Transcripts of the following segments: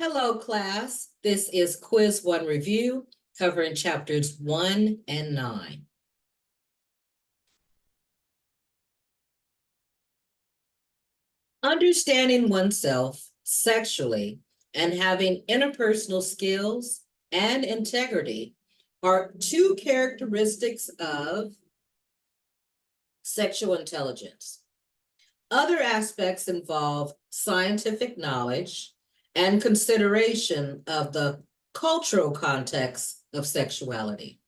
Hello, class. This is Quiz 1 Review covering chapters 1 and 9. Understanding oneself sexually and having interpersonal skills and integrity are two characteristics of sexual intelligence. Other aspects involve scientific knowledge and consideration of the cultural context of sexuality.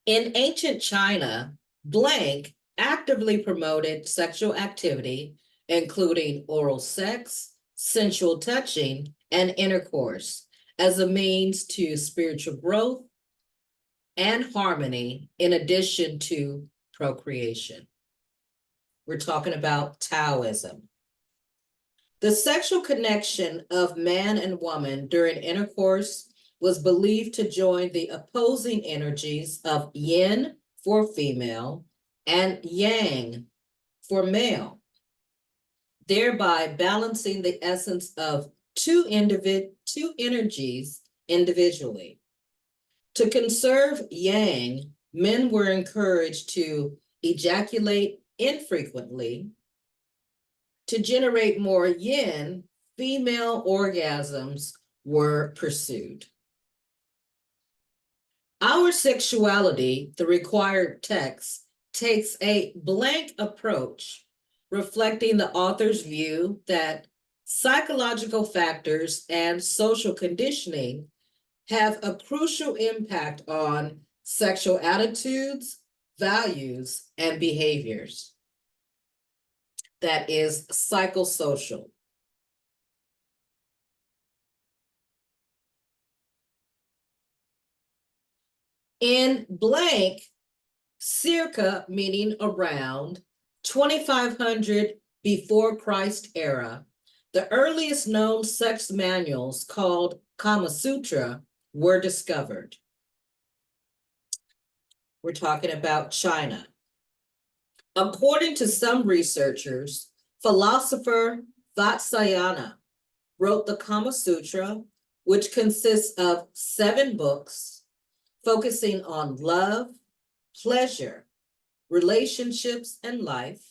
In ancient China, blank actively promoted sexual activity, including oral sex, sensual touching, and intercourse, as a means to spiritual growth and harmony, in addition to procreation. We're talking about Taoism. The sexual connection of man and woman during intercourse was believed to join the opposing energies of yin for female and yang for male, thereby balancing the essence of two energies individually. To conserve yang, men were encouraged to ejaculate infrequently. To generate more yin, female orgasms were pursued. Our Sexuality, the required text, takes a blank approach, reflecting the author's view that psychological factors and social conditioning have a crucial impact on sexual attitudes, values, and behaviors. That is psychosocial. In blank, circa meaning around 2500 before Christ era, the earliest known sex manuals, called Kama Sutra, were discovered. We're talking about China. According to some researchers, philosopher Vatsyayana wrote the Kama Sutra, which consists of 7 books focusing on love, pleasure, relationships, and life.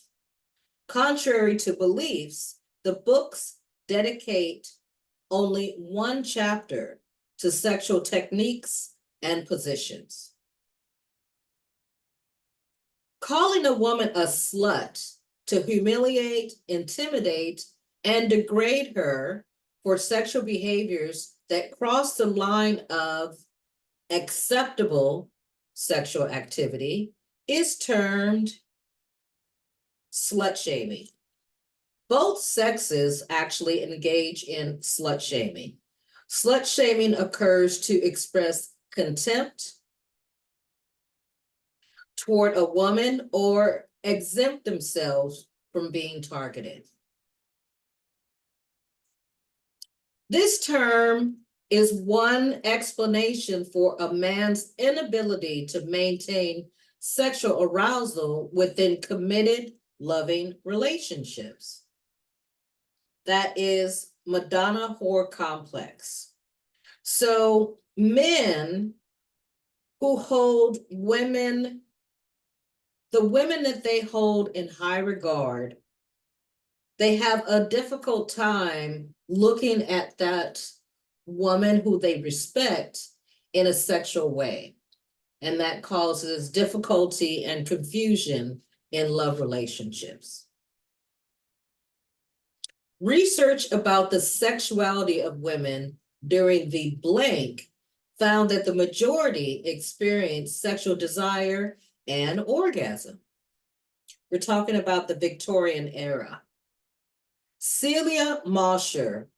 Contrary to beliefs, the books dedicate only 1 chapter to sexual techniques and positions. Calling a woman a slut to humiliate, intimidate, and degrade her for sexual behaviors that cross the line of acceptable sexual activity is termed slut shaming. Both sexes actually engage in slut shaming. Slut shaming occurs to express contempt toward a woman or exempt themselves from being targeted. This term is one explanation for a man's inability to maintain sexual arousal within committed, loving relationships. That is Madonna whore complex. So men who hold women, the women that they hold in high regard, they have a difficult time looking at that woman who they respect in a sexual way. And that causes difficulty and confusion in love relationships. Research about the sexuality of women during the blank found that the majority experienced sexual desire and orgasm. We're talking about the Victorian era. Celia Mosher,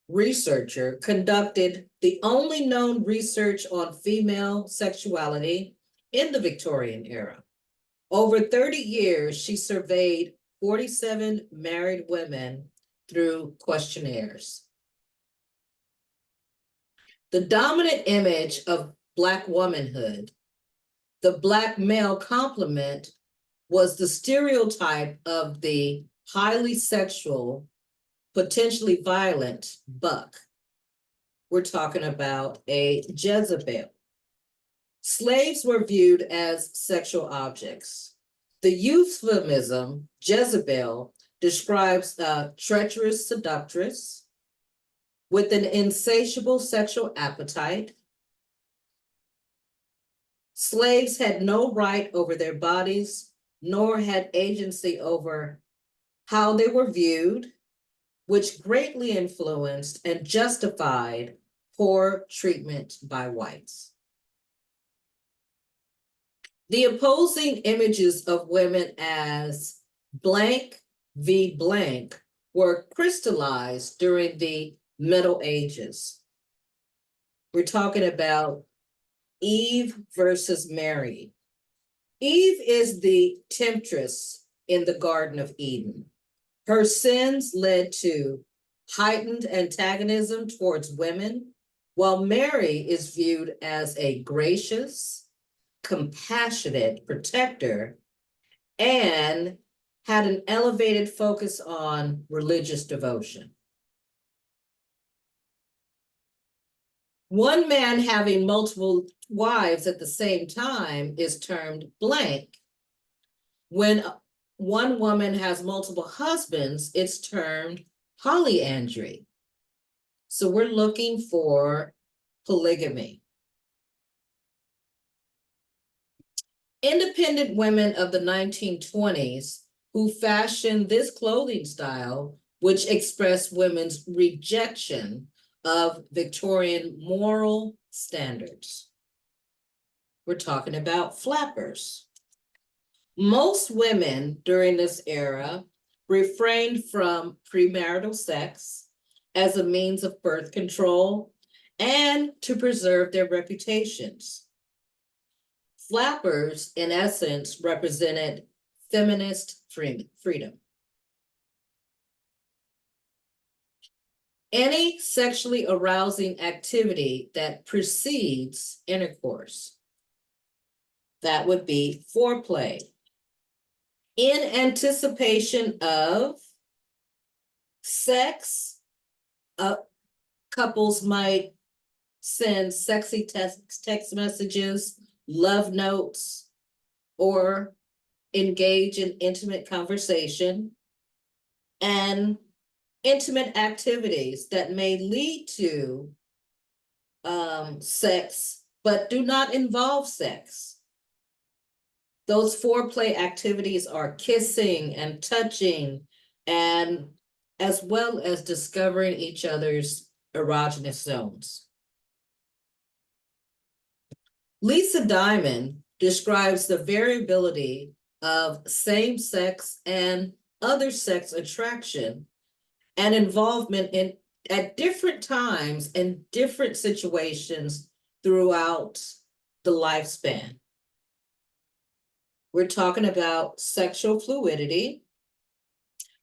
researcher, conducted the only known research on female sexuality in the Victorian era. Over 30 years, she surveyed 47 married women through questionnaires. The dominant image of Black womanhood, the Black male complement, was the stereotype of the highly sexual potentially violent buck. We're talking about a Jezebel. Slaves were viewed as sexual objects. The euphemism Jezebel describes a treacherous seductress with an insatiable sexual appetite. Slaves had no right over their bodies, nor had agency over how they were viewed, which greatly influenced and justified poor treatment by whites. The opposing images of women as blank v. blank were crystallized during the Middle Ages. We're talking about Eve versus Mary. Eve is the temptress in the Garden of Eden. Her sins led to heightened antagonism towards women, while Mary is viewed as a gracious, compassionate protector and had an elevated focus on religious devotion. One man having multiple wives at the same time is termed blank. When one woman has multiple husbands, it's termed polyandry. So we're looking for polygamy. Independent women of the 1920s who fashioned this clothing style, which expressed women's rejection of Victorian moral standards. We're talking about flappers. Most women during this era refrained from premarital sex as a means of birth control and to preserve their reputations. Flappers, in essence, represented feminist freedom. Any sexually arousing activity that precedes intercourse, that would be foreplay. In anticipation of sex, couples might send sexy text messages, love notes, or engage in intimate conversation and intimate activities that may lead to sex, but do not involve sex. Those foreplay activities are kissing and touching, and as well as discovering each other's erogenous zones. Lisa Diamond describes the variability of same-sex and other sex attraction and involvement at different times and different situations throughout the lifespan. We're talking about sexual fluidity.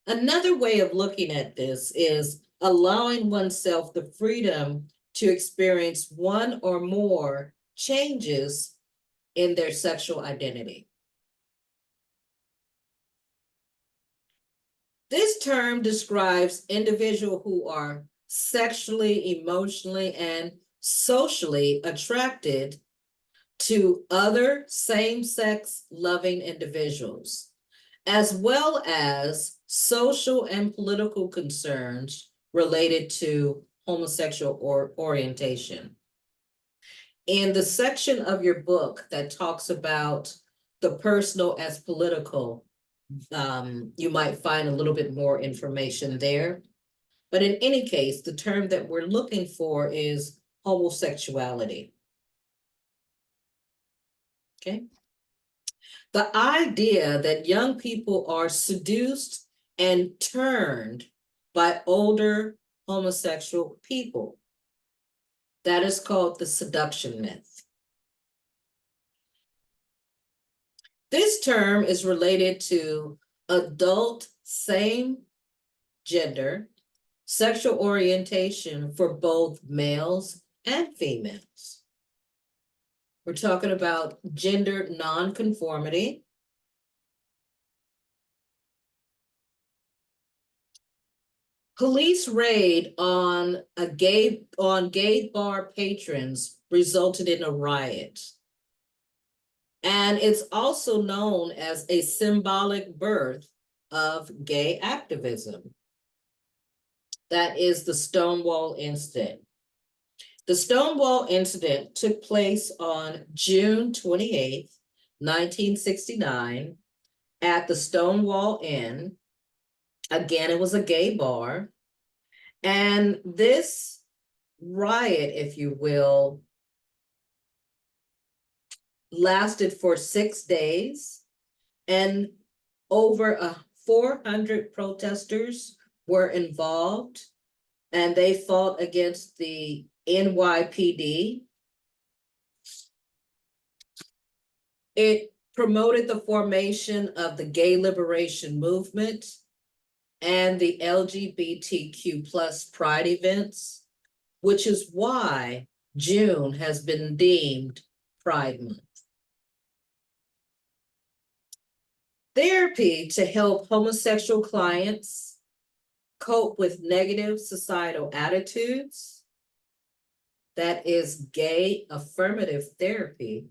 Another way of looking at this is allowing oneself the freedom to experience one or more changes in their sexual identity. This term describes individuals who are sexually, emotionally, and socially attracted to other same-sex loving individuals, as well as social and political concerns related to homosexual orientation. In the section of your book that talks about the personal as political, you might find a little bit more information there. But in any case, the term that we're looking for is homosexuality. Okay. The idea that young people are seduced and turned by older homosexual people. That is called the seduction myth. This term is related to adult same gender sexual orientation for both males and females. We're talking about gender nonconformity. Police raid on gay bar patrons resulted in a riot. And it's also known as a symbolic birth of gay activism. That is the Stonewall incident. The Stonewall incident took place on June 28th, 1969, at the Stonewall Inn. Again, it was a gay bar. And this riot, if you will, lasted for 6 days, and over 400 protesters were involved, and they fought against the NYPD. It promoted the formation of the gay liberation movement and the LGBTQ plus pride events, which is why June has been deemed Pride Month. Therapy to help homosexual clients cope with negative societal attitudes. That is gay affirmative therapy.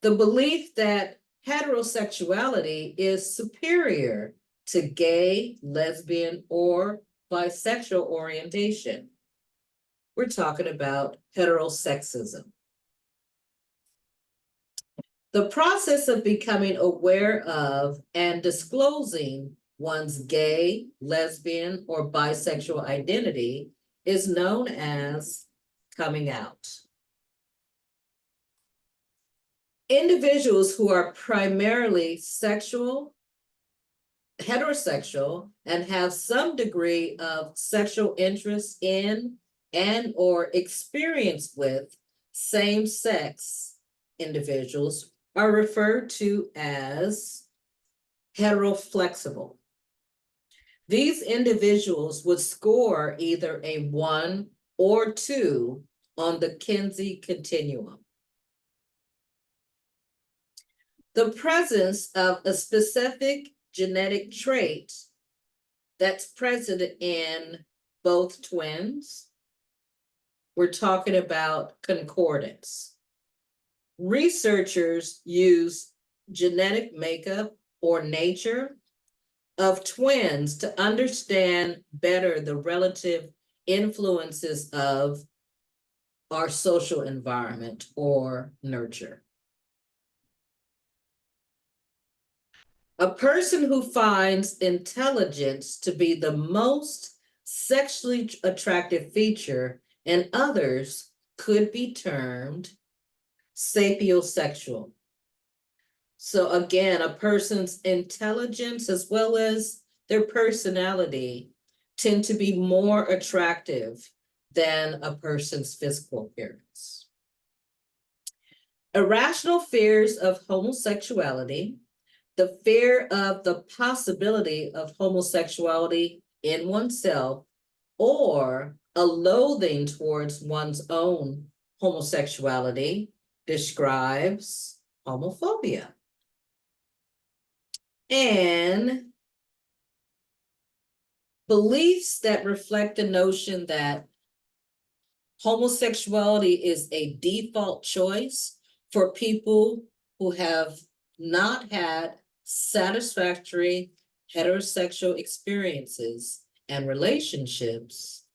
The belief that heterosexuality is superior to gay, lesbian, or bisexual orientation. We're talking about heterosexism. The process of becoming aware of and disclosing one's gay, lesbian, or bisexual identity is known as coming out. Individuals who are primarily heterosexual, and have some degree of sexual interest in and or experience with same-sex individuals are referred to as heteroflexible. These individuals would score either a 1 or 2 on the Kinsey continuum. The presence of a specific genetic trait that's present in both twins. We're talking about concordance. Researchers use genetic makeup or nature of twins to understand better the relative influences of our social environment or nurture. A person who finds intelligence to be the most sexually attractive feature in others could be termed sapiosexual. So again, a person's intelligence as well as their personality tend to be more attractive than a person's physical appearance. Irrational fears of homosexuality. The fear of the possibility of homosexuality in oneself, or a loathing towards one's own homosexuality, describes homophobia. And beliefs that reflect the notion that homosexuality is a default choice for people who have not had satisfactory heterosexual experiences and relationships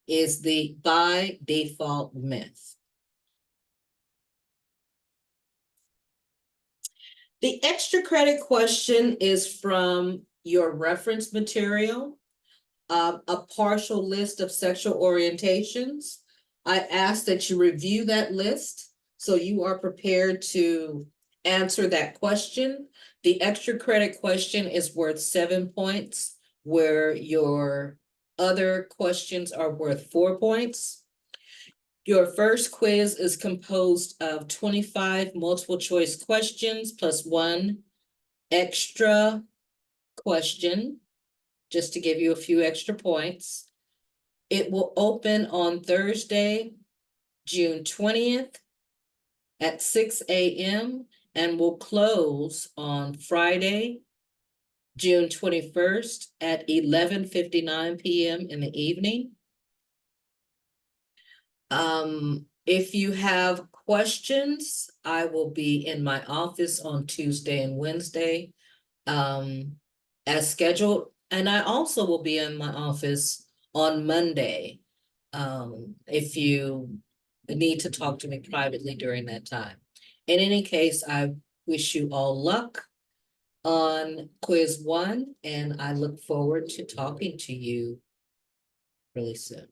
is the by default myth. The extra credit question is from your reference material, a partial list of sexual orientations. I ask that you review that list so you are prepared to answer that question. The extra credit question is worth 7 points, where your other questions are worth 4 points. Your first quiz is composed of 25 multiple choice questions plus 1 extra question, just to give you a few extra points. It will open on Thursday, June 20th at 6 a.m. and will close on Friday, June 21st at 11:59 p.m. in the evening. If you have questions, I will be in my office on Tuesday and Wednesday, as scheduled. And I also will be in my office on Monday, if you need to talk to me privately during that time. In any case, I wish you all luck on quiz 1, and I look forward to talking to you really soon.